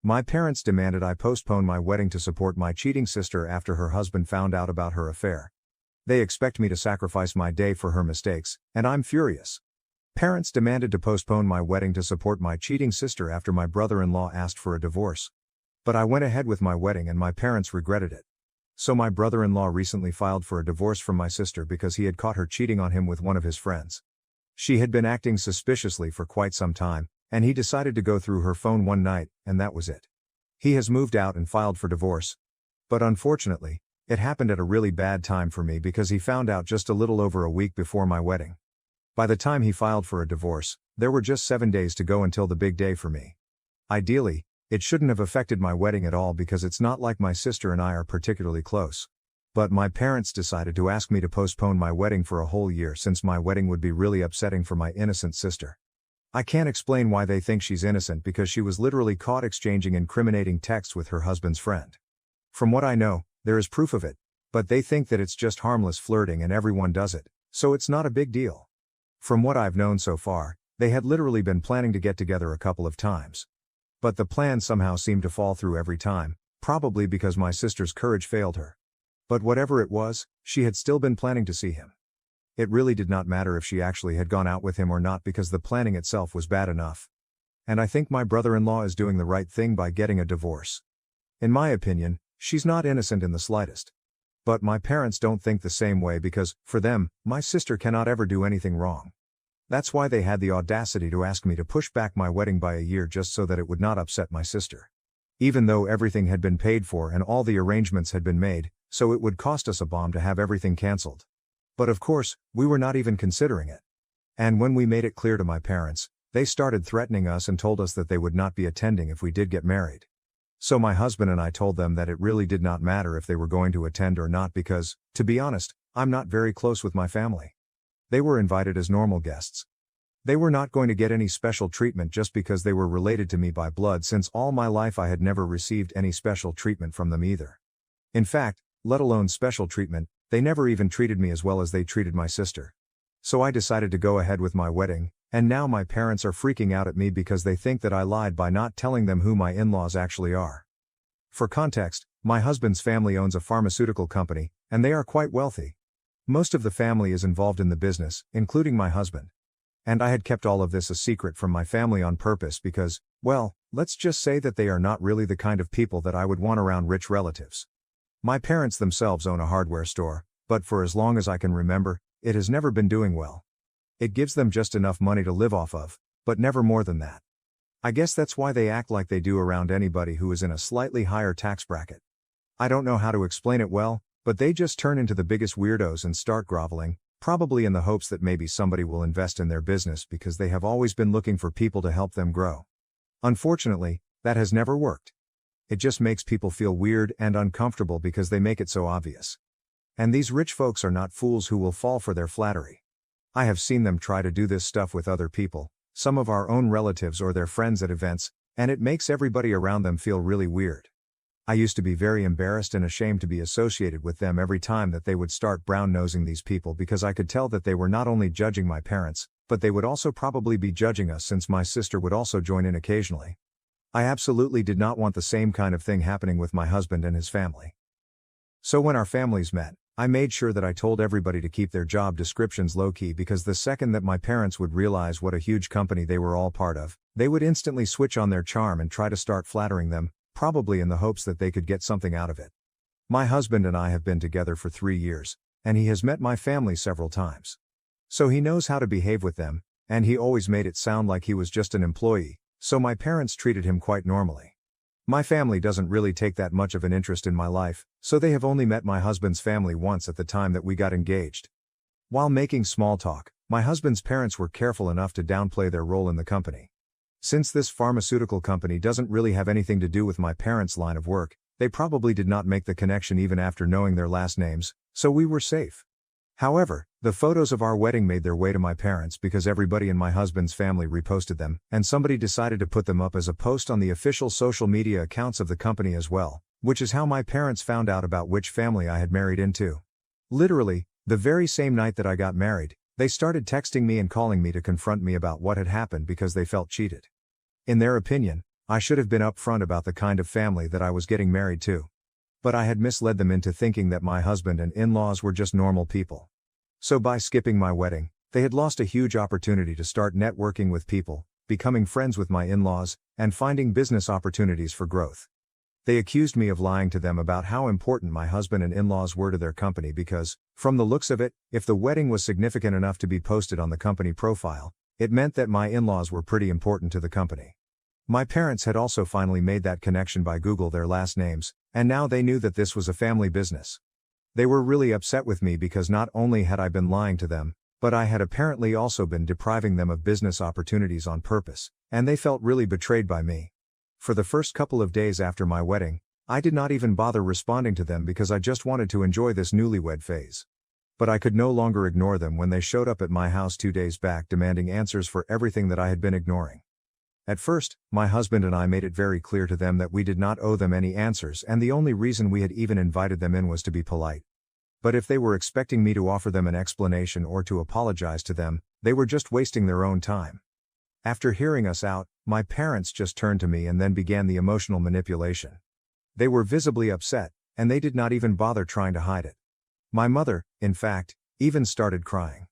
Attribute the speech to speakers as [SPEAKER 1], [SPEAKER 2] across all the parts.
[SPEAKER 1] My parents demanded I postpone my wedding to support my cheating sister after her husband found out about her affair. They expect me to sacrifice my day for her mistakes, and I'm furious. Parents demanded to postpone my wedding to support my cheating sister after my brother-in-law asked for a divorce. But I went ahead with my wedding and my parents regretted it. So my brother-in-law recently filed for a divorce from my sister because he had caught her cheating on him with one of his friends. She had been acting suspiciously for quite some time, and he decided to go through her phone one night, and that was it. He has moved out and filed for divorce. But unfortunately, it happened at a really bad time for me because he found out just a little over a week before my wedding. By the time he filed for a divorce, there were just 7 days to go until the big day for me. Ideally, it shouldn't have affected my wedding at all because it's not like my sister and I are particularly close. But my parents decided to ask me to postpone my wedding for a whole year since my wedding would be really upsetting for my innocent sister. I can't explain why they think she's innocent because she was literally caught exchanging incriminating texts with her husband's friend. From what I know, there is proof of it, but they think that it's just harmless flirting and everyone does it, so it's not a big deal. From what I've known so far, they had literally been planning to get together a couple of times. But the plan somehow seemed to fall through every time, probably because my sister's courage failed her. But whatever it was, she had still been planning to see him. It really did not matter if she actually had gone out with him or not because the planning itself was bad enough. And I think my brother-in-law is doing the right thing by getting a divorce. In my opinion, she's not innocent in the slightest. But my parents don't think the same way because, for them, my sister cannot ever do anything wrong. That's why they had the audacity to ask me to push back my wedding by a year just so that it would not upset my sister. Even though everything had been paid for and all the arrangements had been made, so it would cost us a bomb to have everything cancelled. But of course, we were not even considering it. And when we made it clear to my parents, they started threatening us and told us that they would not be attending if we did get married. So my husband and I told them that it really did not matter if they were going to attend or not because, to be honest, I'm not very close with my family. They were invited as normal guests. They were not going to get any special treatment just because they were related to me by blood since all my life I had never received any special treatment from them either. In fact, let alone special treatment, they never even treated me as well as they treated my sister. So I decided to go ahead with my wedding, and now my parents are freaking out at me because they think that I lied by not telling them who my in-laws actually are. For context, my husband's family owns a pharmaceutical company, and they are quite wealthy. Most of the family is involved in the business, including my husband. And I had kept all of this a secret from my family on purpose because, well, let's just say that they are not really the kind of people that I would want around rich relatives. My parents themselves own a hardware store, but for as long as I can remember, it has never been doing well. It gives them just enough money to live off of, but never more than that. I guess that's why they act like they do around anybody who is in a slightly higher tax bracket. I don't know how to explain it well, but they just turn into the biggest weirdos and start groveling, probably in the hopes that maybe somebody will invest in their business because they have always been looking for people to help them grow. Unfortunately, that has never worked. It just makes people feel weird and uncomfortable because they make it so obvious. And these rich folks are not fools who will fall for their flattery. I have seen them try to do this stuff with other people, some of our own relatives or their friends at events, and it makes everybody around them feel really weird. I used to be very embarrassed and ashamed to be associated with them every time that they would start brown-nosing these people because I could tell that they were not only judging my parents, but they would also probably be judging us since my sister would also join in occasionally. I absolutely did not want the same kind of thing happening with my husband and his family. So when our families met, I made sure that I told everybody to keep their job descriptions low-key because the second that my parents would realize what a huge company they were all part of, they would instantly switch on their charm and try to start flattering them, probably in the hopes that they could get something out of it. My husband and I have been together for 3 years, and he has met my family several times. So he knows how to behave with them, and he always made it sound like he was just an employee, so my parents treated him quite normally. My family doesn't really take that much of an interest in my life, so they have only met my husband's family once at the time that we got engaged. While making small talk, my husband's parents were careful enough to downplay their role in the company. Since this pharmaceutical company doesn't really have anything to do with my parents' line of work, they probably did not make the connection even after knowing their last names, so we were safe. However, the photos of our wedding made their way to my parents because everybody in my husband's family reposted them, and somebody decided to put them up as a post on the official social media accounts of the company as well, which is how my parents found out about which family I had married into. Literally, the very same night that I got married, they started texting me and calling me to confront me about what had happened because they felt cheated. In their opinion, I should have been upfront about the kind of family that I was getting married to. But I had misled them into thinking that my husband and in-laws were just normal people. So by skipping my wedding, they had lost a huge opportunity to start networking with people, becoming friends with my in-laws, and finding business opportunities for growth. They accused me of lying to them about how important my husband and in-laws were to their company because, from the looks of it, if the wedding was significant enough to be posted on the company profile, it meant that my in-laws were pretty important to the company. My parents had also finally made that connection by Google their last names, and now they knew that this was a family business. They were really upset with me because not only had I been lying to them, but I had apparently also been depriving them of business opportunities on purpose, and they felt really betrayed by me. For the first couple of days after my wedding, I did not even bother responding to them because I just wanted to enjoy this newlywed phase. But I could no longer ignore them when they showed up at my house 2 days back demanding answers for everything that I had been ignoring. At first, my husband and I made it very clear to them that we did not owe them any answers and the only reason we had even invited them in was to be polite. But if they were expecting me to offer them an explanation or to apologize to them, they were just wasting their own time. After hearing us out, my parents just turned to me and then began the emotional manipulation. They were visibly upset, and they did not even bother trying to hide it. My mother, in fact, even started crying.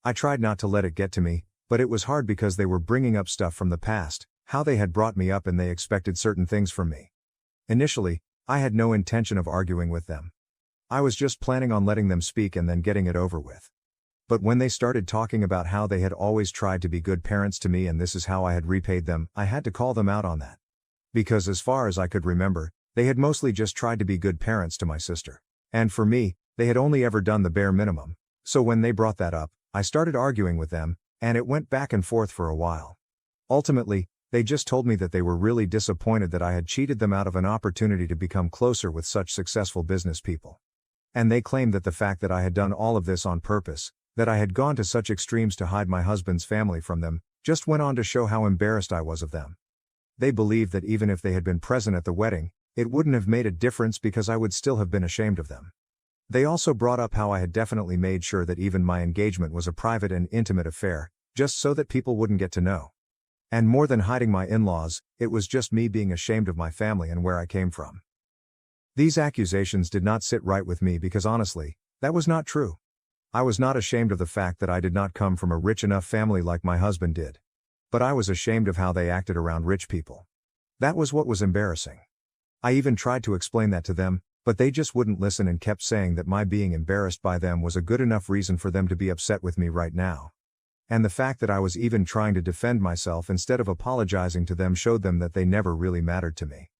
[SPEAKER 1] I tried not to let it get to me, but it was hard because they were bringing up stuff from the past, how they had brought me up and they expected certain things from me. Initially, I had no intention of arguing with them. I was just planning on letting them speak and then getting it over with. But when they started talking about how they had always tried to be good parents to me and this is how I had repaid them, I had to call them out on that. Because as far as I could remember, they had mostly just tried to be good parents to my sister. And for me, they had only ever done the bare minimum. So when they brought that up, I started arguing with them, and it went back and forth for a while. Ultimately, they just told me that they were really disappointed that I had cheated them out of an opportunity to become closer with such successful business people. And they claimed that the fact that I had done all of this on purpose, that I had gone to such extremes to hide my husband's family from them, just went on to show how embarrassed I was of them. They believed that even if they had been present at the wedding, it wouldn't have made a difference because I would still have been ashamed of them. They also brought up how I had definitely made sure that even my engagement was a private and intimate affair, just so that people wouldn't get to know. And more than hiding my in-laws, it was just me being ashamed of my family and where I came from. These accusations did not sit right with me because honestly, that was not true. I was not ashamed of the fact that I did not come from a rich enough family like my husband did. But I was ashamed of how they acted around rich people. That was what was embarrassing. I even tried to explain that to them, but they just wouldn't listen and kept saying that my being embarrassed by them was a good enough reason for them to be upset with me right now. And the fact that I was even trying to defend myself instead of apologizing to them showed them that they never really mattered to me.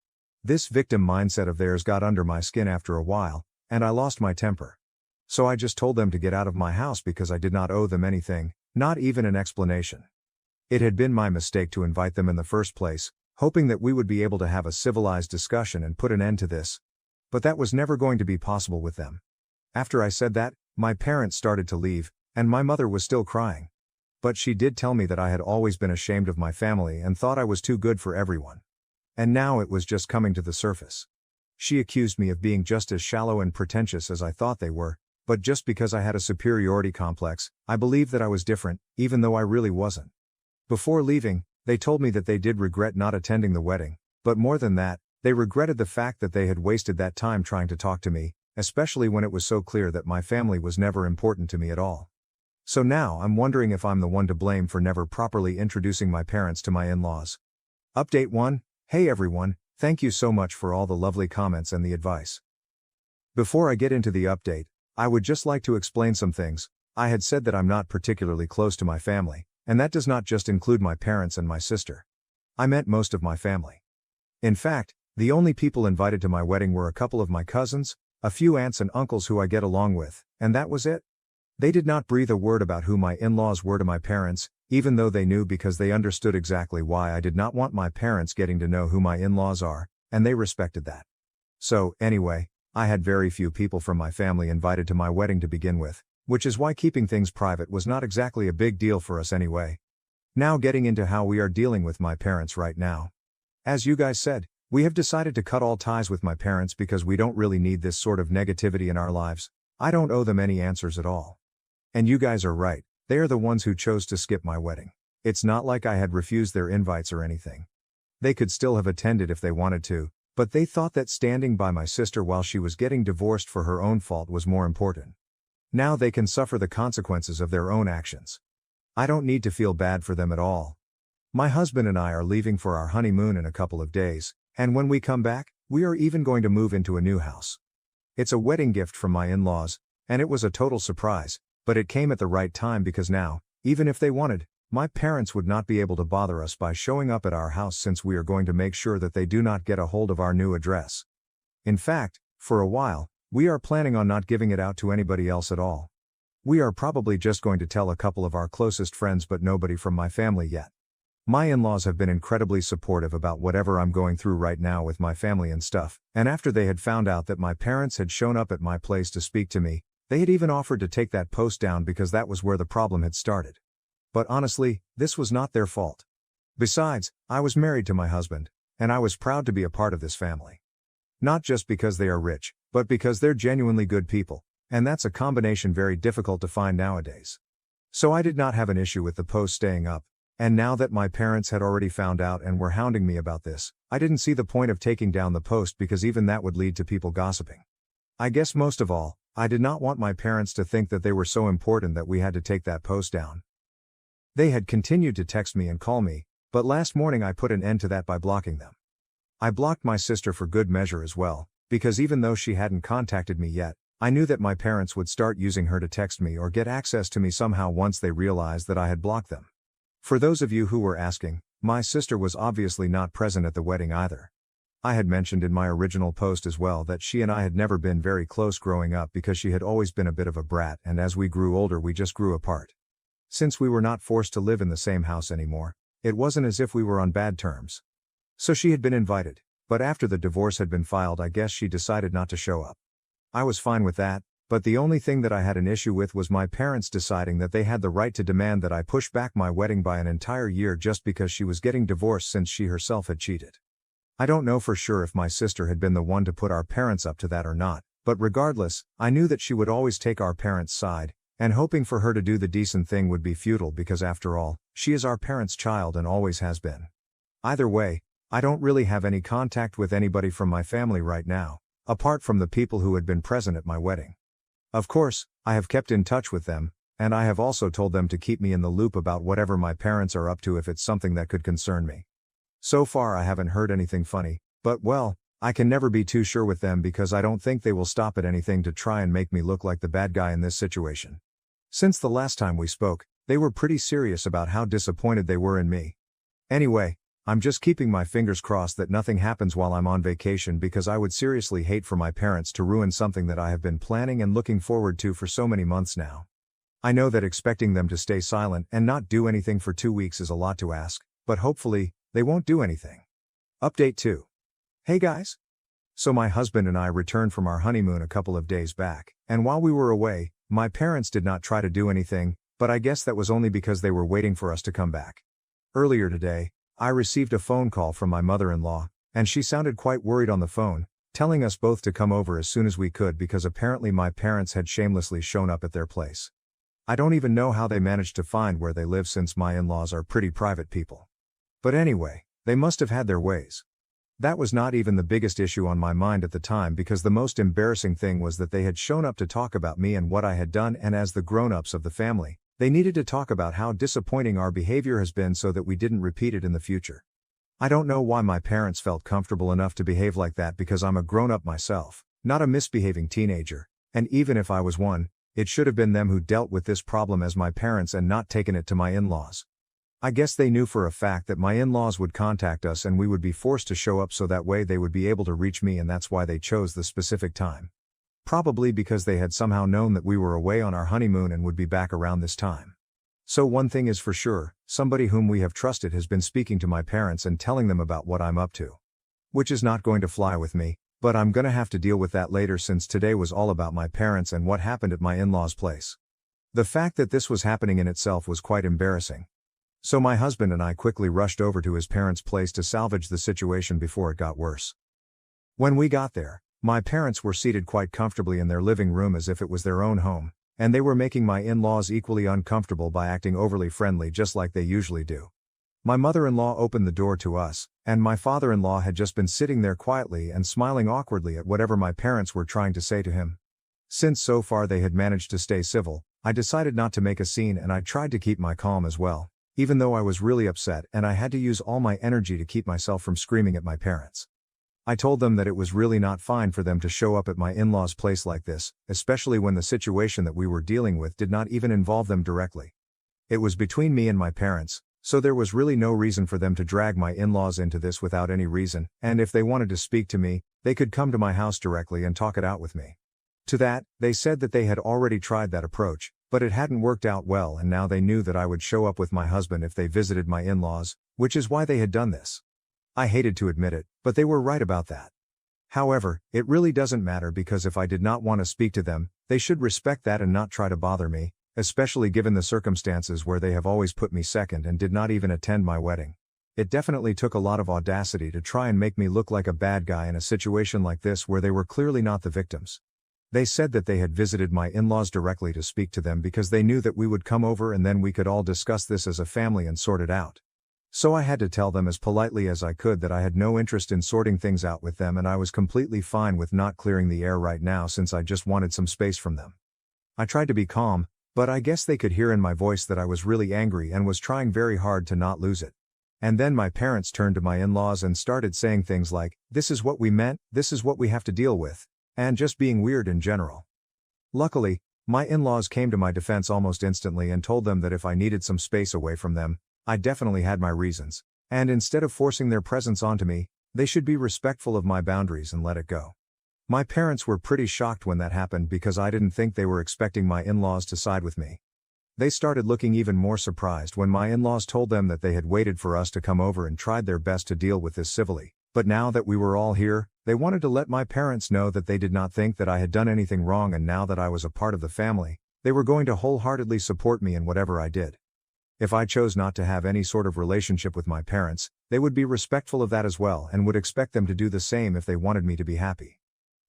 [SPEAKER 1] This victim mindset of theirs got under my skin after a while, and I lost my temper. So I just told them to get out of my house because I did not owe them anything, not even an explanation. It had been my mistake to invite them in the first place, hoping that we would be able to have a civilized discussion and put an end to this. But that was never going to be possible with them. After I said that, my parents started to leave, and my mother was still crying. But she did tell me that I had always been ashamed of my family and thought I was too good for everyone. And now it was just coming to the surface. She accused me of being just as shallow and pretentious as I thought they were, but just because I had a superiority complex, I believed that I was different, even though I really wasn't. Before leaving, they told me that they did regret not attending the wedding, but more than that, they regretted the fact that they had wasted that time trying to talk to me, especially when it was so clear that my family was never important to me at all. So now I'm wondering if I'm the one to blame for never properly introducing my parents to my in-laws. Update 1. Hey everyone, thank you so much for all the lovely comments and the advice. Before I get into the update, I would just like to explain some things. I had said that I'm not particularly close to my family, and that does not just include my parents and my sister. I meant most of my family. In fact, the only people invited to my wedding were a couple of my cousins, a few aunts and uncles who I get along with, and that was it. They did not breathe a word about who my in-laws were to my parents, even though they knew because they understood exactly why I did not want my parents getting to know who my in-laws are, and they respected that. So, anyway, I had very few people from my family invited to my wedding to begin with, which is why keeping things private was not exactly a big deal for us anyway. Now getting into how we are dealing with my parents right now. As you guys said, we have decided to cut all ties with my parents because we don't really need this sort of negativity in our lives. I don't owe them any answers at all. And you guys are right, they are the ones who chose to skip my wedding. It's not like I had refused their invites or anything. They could still have attended if they wanted to, but they thought that standing by my sister while she was getting divorced for her own fault was more important. Now they can suffer the consequences of their own actions. I don't need to feel bad for them at all. My husband and I are leaving for our honeymoon in a couple of days, and when we come back, we are even going to move into a new house. It's a wedding gift from my in-laws, and it was a total surprise, but it came at the right time because now, even if they wanted, my parents would not be able to bother us by showing up at our house since we are going to make sure that they do not get a hold of our new address. In fact, for a while, we are planning on not giving it out to anybody else at all. We are probably just going to tell a couple of our closest friends but nobody from my family yet. My in-laws have been incredibly supportive about whatever I'm going through right now with my family and stuff, and after they had found out that my parents had shown up at my place to speak to me, they had even offered to take that post down because that was where the problem had started. But honestly, this was not their fault. Besides, I was married to my husband, and I was proud to be a part of this family. Not just because they are rich, but because they're genuinely good people, and that's a combination very difficult to find nowadays. So I did not have an issue with the post staying up. And now that my parents had already found out and were hounding me about this, I didn't see the point of taking down the post because even that would lead to people gossiping. I guess most of all, I did not want my parents to think that they were so important that we had to take that post down. They had continued to text me and call me, but last morning I put an end to that by blocking them. I blocked my sister for good measure as well, because even though she hadn't contacted me yet, I knew that my parents would start using her to text me or get access to me somehow once they realized that I had blocked them. For those of you who were asking, my sister was obviously not present at the wedding either. I had mentioned in my original post as well that she and I had never been very close growing up because she had always been a bit of a brat, and as we grew older we just grew apart. Since we were not forced to live in the same house anymore, it wasn't as if we were on bad terms. So she had been invited, but after the divorce had been filed I guess she decided not to show up. I was fine with that. But the only thing that I had an issue with was my parents deciding that they had the right to demand that I push back my wedding by an entire year just because she was getting divorced since she herself had cheated. I don't know for sure if my sister had been the one to put our parents up to that or not, but regardless, I knew that she would always take our parents' side, and hoping for her to do the decent thing would be futile because after all, she is our parents' child and always has been. Either way, I don't really have any contact with anybody from my family right now, apart from the people who had been present at my wedding. Of course, I have kept in touch with them, and I have also told them to keep me in the loop about whatever my parents are up to if it's something that could concern me. So far I haven't heard anything funny, but well, I can never be too sure with them because I don't think they will stop at anything to try and make me look like the bad guy in this situation. Since the last time we spoke, they were pretty serious about how disappointed they were in me. Anyway, I'm just keeping my fingers crossed that nothing happens while I'm on vacation because I would seriously hate for my parents to ruin something that I have been planning and looking forward to for so many months now. I know that expecting them to stay silent and not do anything for 2 weeks is a lot to ask, but hopefully, they won't do anything. Update 2. Hey guys! So my husband and I returned from our honeymoon a couple of days back, and while we were away, my parents did not try to do anything, but I guess that was only because they were waiting for us to come back. Earlier today, I received a phone call from my mother-in-law, and she sounded quite worried on the phone, telling us both to come over as soon as we could because apparently my parents had shamelessly shown up at their place. I don't even know how they managed to find where they live since my in-laws are pretty private people. But anyway, they must have had their ways. That was not even the biggest issue on my mind at the time because the most embarrassing thing was that they had shown up to talk about me and what I had done, and as the grown-ups of the family, they needed to talk about how disappointing our behavior has been so that we didn't repeat it in the future. I don't know why my parents felt comfortable enough to behave like that because I'm a grown-up myself, not a misbehaving teenager, and even if I was one, it should have been them who dealt with this problem as my parents and not taken it to my in-laws. I guess they knew for a fact that my in-laws would contact us and we would be forced to show up so that way they would be able to reach me, and that's why they chose the specific time. Probably because they had somehow known that we were away on our honeymoon and would be back around this time. So one thing is for sure, somebody whom we have trusted has been speaking to my parents and telling them about what I'm up to. Which is not going to fly with me, but I'm gonna have to deal with that later since today was all about my parents and what happened at my in-laws' place. The fact that this was happening in itself was quite embarrassing. So my husband and I quickly rushed over to his parents' place to salvage the situation before it got worse. When we got there, my parents were seated quite comfortably in their living room as if it was their own home, and they were making my in-laws equally uncomfortable by acting overly friendly just like they usually do. My mother-in-law opened the door to us, and my father-in-law had just been sitting there quietly and smiling awkwardly at whatever my parents were trying to say to him. Since so far they had managed to stay civil, I decided not to make a scene and I tried to keep my calm as well, even though I was really upset and I had to use all my energy to keep myself from screaming at my parents. I told them that it was really not fine for them to show up at my in-laws' place like this, especially when the situation that we were dealing with did not even involve them directly. It was between me and my parents, so there was really no reason for them to drag my in-laws into this without any reason, and if they wanted to speak to me, they could come to my house directly and talk it out with me. To that, they said that they had already tried that approach, but it hadn't worked out well and now they knew that I would show up with my husband if they visited my in-laws, which is why they had done this. I hated to admit it, but they were right about that. However, it really doesn't matter because if I did not want to speak to them, they should respect that and not try to bother me, especially given the circumstances where they have always put me second and did not even attend my wedding. It definitely took a lot of audacity to try and make me look like a bad guy in a situation like this where they were clearly not the victims. They said that they had visited my in-laws directly to speak to them because they knew that we would come over and then we could all discuss this as a family and sort it out. So I had to tell them as politely as I could that I had no interest in sorting things out with them and I was completely fine with not clearing the air right now since I just wanted some space from them. I tried to be calm, but I guess they could hear in my voice that I was really angry and was trying very hard to not lose it. And then my parents turned to my in-laws and started saying things like, "This is what we meant, this is what we have to deal with," and just being weird in general. Luckily, my in-laws came to my defense almost instantly and told them that if I needed some space away from them, I definitely had my reasons, and instead of forcing their presence onto me, they should be respectful of my boundaries and let it go. My parents were pretty shocked when that happened because I didn't think they were expecting my in-laws to side with me. They started looking even more surprised when my in-laws told them that they had waited for us to come over and tried their best to deal with this civilly, but now that we were all here, they wanted to let my parents know that they did not think that I had done anything wrong and now that I was a part of the family, they were going to wholeheartedly support me in whatever I did. If I chose not to have any sort of relationship with my parents, they would be respectful of that as well and would expect them to do the same if they wanted me to be happy.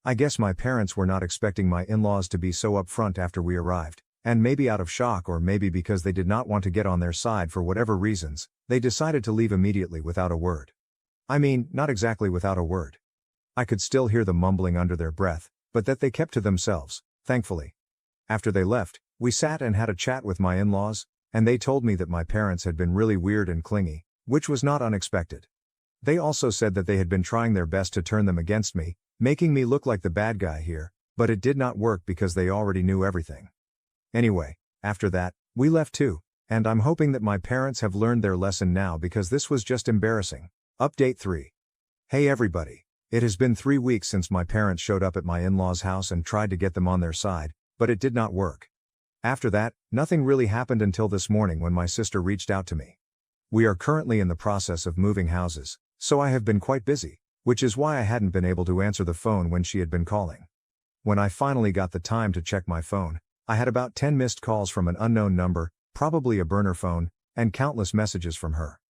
[SPEAKER 1] I guess my parents were not expecting my in-laws to be so upfront after we arrived, and maybe out of shock or maybe because they did not want to get on their side for whatever reasons, they decided to leave immediately without a word. I mean, not exactly without a word. I could still hear them mumbling under their breath, but that they kept to themselves, thankfully. After they left, we sat and had a chat with my in-laws, and they told me that my parents had been really weird and clingy, which was not unexpected. They also said that they had been trying their best to turn them against me, making me look like the bad guy here, but it did not work because they already knew everything. Anyway, after that, we left too, and I'm hoping that my parents have learned their lesson now because this was just embarrassing. Update 3. Hey everybody. It has been 3 weeks since my parents showed up at my in-laws' house and tried to get them on their side, but it did not work. After that, nothing really happened until this morning when my sister reached out to me. We are currently in the process of moving houses, so I have been quite busy, which is why I hadn't been able to answer the phone when she had been calling. When I finally got the time to check my phone, I had about 10 missed calls from an unknown number, probably a burner phone, and countless messages from her.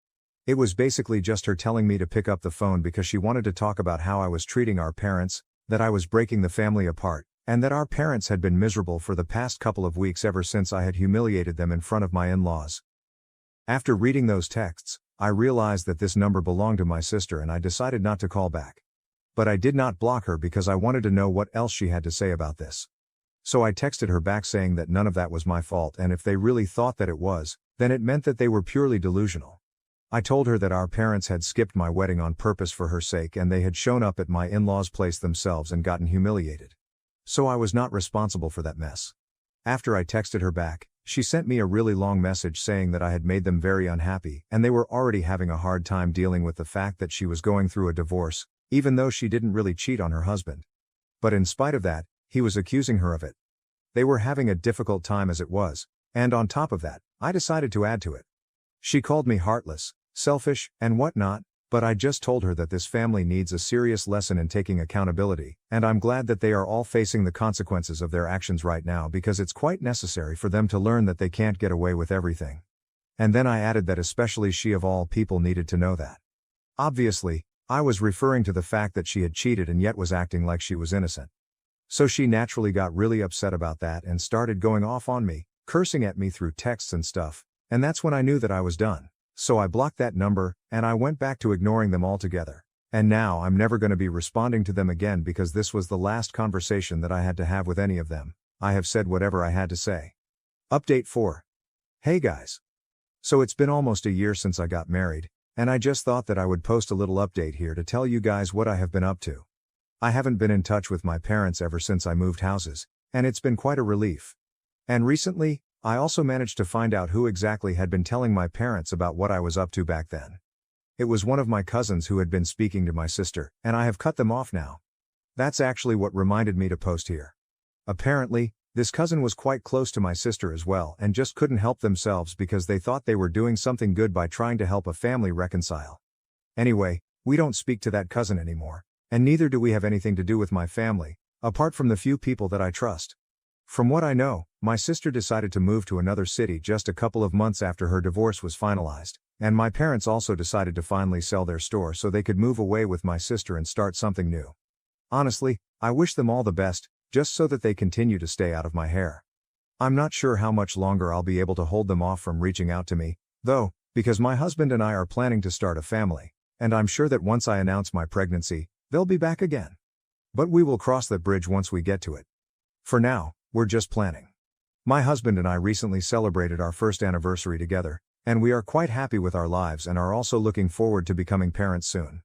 [SPEAKER 1] It was basically just her telling me to pick up the phone because she wanted to talk about how I was treating our parents, that I was breaking the family apart, and that our parents had been miserable for the past couple of weeks ever since I had humiliated them in front of my in-laws. After reading those texts, I realized that this number belonged to my sister and I decided not to call back. But I did not block her because I wanted to know what else she had to say about this. So I texted her back saying that none of that was my fault and if they really thought that it was, then it meant that they were purely delusional. I told her that our parents had skipped my wedding on purpose for her sake and they had shown up at my in-laws' place themselves and gotten humiliated. So I was not responsible for that mess. After I texted her back, she sent me a really long message saying that I had made them very unhappy and they were already having a hard time dealing with the fact that she was going through a divorce, even though she didn't really cheat on her husband. But in spite of that, he was accusing her of it. They were having a difficult time as it was, and on top of that, I decided to add to it. She called me heartless, selfish, and whatnot, but I just told her that this family needs a serious lesson in taking accountability, and I'm glad that they are all facing the consequences of their actions right now because it's quite necessary for them to learn that they can't get away with everything. And then I added that especially she of all people needed to know that. Obviously, I was referring to the fact that she had cheated and yet was acting like she was innocent. So she naturally got really upset about that and started going off on me, cursing at me through texts and stuff, and that's when I knew that I was done. So I blocked that number, and I went back to ignoring them altogether. And now I'm never going to be responding to them again because this was the last conversation that I had to have with any of them. I have said whatever I had to say. Update 4. Hey guys. So it's been almost a year since I got married, and I just thought that I would post a little update here to tell you guys what I have been up to. I haven't been in touch with my parents ever since I moved houses, and it's been quite a relief. And recently, I also managed to find out who exactly had been telling my parents about what I was up to back then. It was one of my cousins who had been speaking to my sister, and I have cut them off now. That's actually what reminded me to post here. Apparently, this cousin was quite close to my sister as well and just couldn't help themselves because they thought they were doing something good by trying to help a family reconcile. Anyway, we don't speak to that cousin anymore, and neither do we have anything to do with my family, apart from the few people that I trust. From what I know, my sister decided to move to another city just a couple of months after her divorce was finalized, and my parents also decided to finally sell their store so they could move away with my sister and start something new. Honestly, I wish them all the best, just so that they continue to stay out of my hair. I'm not sure how much longer I'll be able to hold them off from reaching out to me, though, because my husband and I are planning to start a family, and I'm sure that once I announce my pregnancy, they'll be back again. But we will cross that bridge once we get to it. For now, we're just planning. My husband and I recently celebrated our first anniversary together, and we are quite happy with our lives and are also looking forward to becoming parents soon.